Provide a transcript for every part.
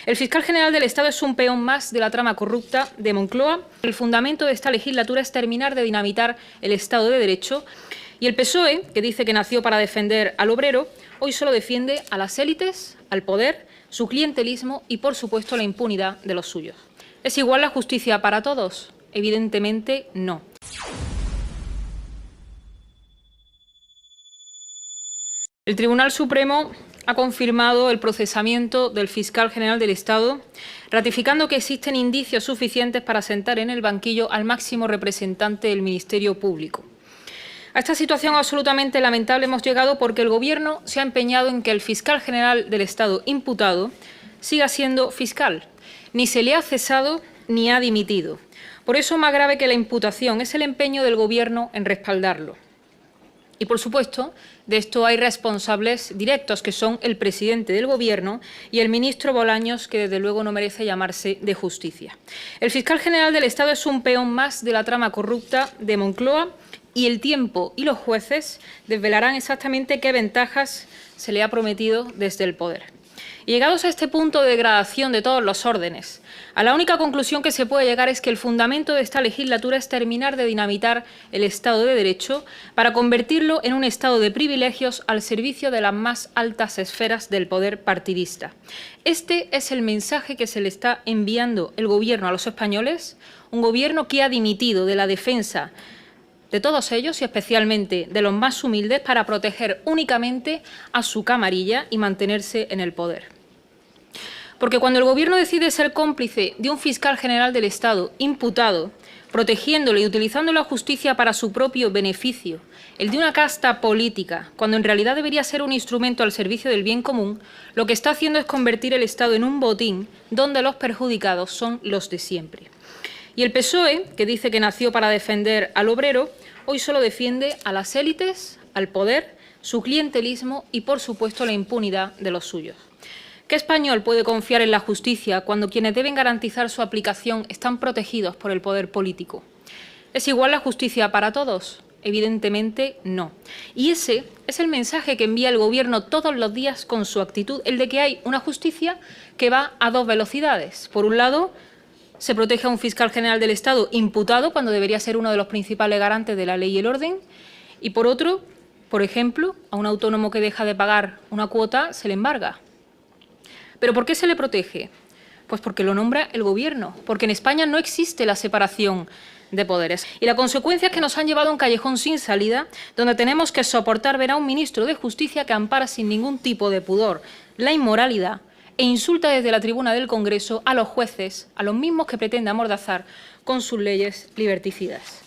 El fiscal general del Estado es un peón más de la trama corrupta de Moncloa. El fundamento de esta legislatura es terminar de dinamitar el Estado de Derecho. Y el PSOE, que dice que nació para defender al obrero, hoy solo defiende a las élites, al poder, su clientelismo y, por supuesto, la impunidad de los suyos. ¿Es igual la justicia para todos? Evidentemente no. El Tribunal Supremo ha confirmado el procesamiento del fiscal general del Estado, ratificando que existen indicios suficientes para sentar en el banquillo al máximo representante del Ministerio Público. A esta situación absolutamente lamentable hemos llegado porque el Gobierno se ha empeñado en que el fiscal general del Estado imputado siga siendo fiscal. Ni se le ha cesado ni ha dimitido. Por eso, más grave que la imputación es el empeño del Gobierno en respaldarlo. Y, por supuesto, de esto hay responsables directos, que son el presidente del Gobierno y el ministro Bolaños, que desde luego no merece llamarse de justicia. El fiscal general del Estado es un peón más de la trama corrupta de Moncloa y el tiempo y los jueces desvelarán exactamente qué ventajas se le ha prometido desde el poder. Y llegados a este punto de degradación de todos los órdenes, a la única conclusión que se puede llegar es que el fundamento de esta legislatura es terminar de dinamitar el Estado de Derecho para convertirlo en un Estado de privilegios al servicio de las más altas esferas del poder partidista. Este es el mensaje que se le está enviando el Gobierno a los españoles, un Gobierno que ha dimitido de la defensa de todos ellos y especialmente de los más humildes para proteger únicamente a su camarilla y mantenerse en el poder. Porque cuando el Gobierno decide ser cómplice de un fiscal general del Estado imputado, protegiéndole y utilizando la justicia para su propio beneficio, el de una casta política, cuando en realidad debería ser un instrumento al servicio del bien común, lo que está haciendo es convertir el Estado en un botín donde los perjudicados son los de siempre. Y el PSOE, que dice que nació para defender al obrero, hoy solo defiende a las élites, al poder, su clientelismo y, por supuesto, la impunidad de los suyos. ¿Qué español puede confiar en la justicia cuando quienes deben garantizar su aplicación están protegidos por el poder político? ¿Es igual la justicia para todos? Evidentemente no. Y ese es el mensaje que envía el Gobierno todos los días con su actitud, el de que hay una justicia que va a dos velocidades. Por un lado, se protege a un fiscal general del Estado imputado cuando debería ser uno de los principales garantes de la ley y el orden. Y por otro, por ejemplo, a un autónomo que deja de pagar una cuota se le embarga. ¿Pero por qué se le protege? Pues porque lo nombra el Gobierno, porque en España no existe la separación de poderes. Y la consecuencia es que nos han llevado a un callejón sin salida, donde tenemos que soportar ver a un ministro de Justicia que ampara sin ningún tipo de pudor la inmoralidad e insulta desde la tribuna del Congreso a los jueces, a los mismos que pretende amordazar con sus leyes liberticidas.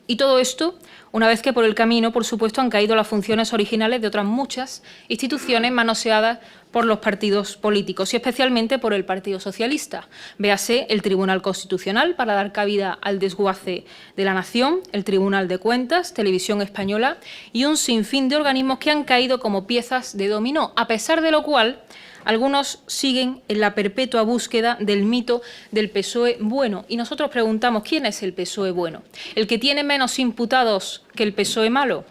Y todo esto, una vez que por el camino, por supuesto, han caído las funciones originales de otras muchas instituciones manoseadas por los partidos políticos y especialmente por el Partido Socialista. Véase el Tribunal Constitucional para dar cabida al desguace de la nación, el Tribunal de Cuentas, Televisión Española y un sinfín de organismos que han caído como piezas de dominó, a pesar de lo cual algunos siguen en la perpetua búsqueda del mito del PSOE bueno. Y nosotros preguntamos, ¿quién es el PSOE bueno? ¿El que tiene menos imputados que el PSOE malo?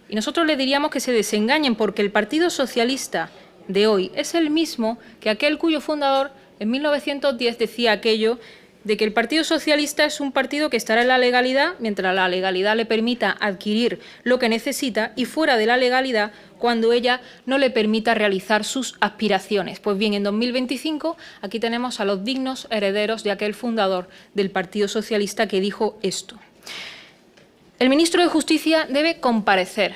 Y nosotros les diríamos que se desengañen porque el Partido Socialista de hoy es el mismo que aquel cuyo fundador en 1910 decía aquello de que el Partido Socialista es un partido que estará en la legalidad mientras la legalidad le permita adquirir lo que necesita y fuera de la legalidad cuando ella no le permita realizar sus aspiraciones. Pues bien, en 2025 aquí tenemos a los dignos herederos de aquel fundador del Partido Socialista que dijo esto. El ministro de Justicia debe comparecer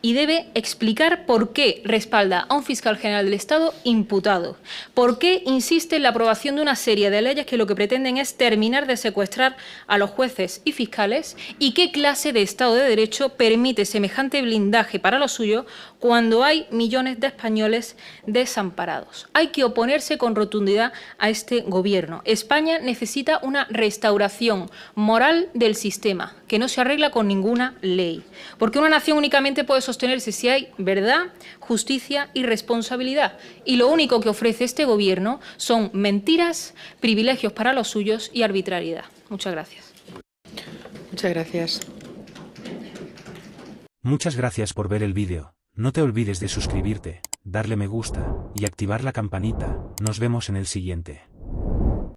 y debe explicar por qué respalda a un fiscal general del Estado imputado, por qué insiste en la aprobación de una serie de leyes que lo que pretenden es terminar de secuestrar a los jueces y fiscales y qué clase de Estado de Derecho permite semejante blindaje para lo suyo cuando hay millones de españoles desamparados. Hay que oponerse con rotundidad a este Gobierno. España necesita una restauración moral del sistema que no se arregla con ninguna ley, porque una nación únicamente puede sostenerse si hay verdad, justicia y responsabilidad. Y lo único que ofrece este Gobierno son mentiras, privilegios para los suyos y arbitrariedad. Muchas gracias. Muchas gracias. Muchas gracias por ver el vídeo. No te olvides de suscribirte, darle me gusta y activar la campanita. Nos vemos en el siguiente.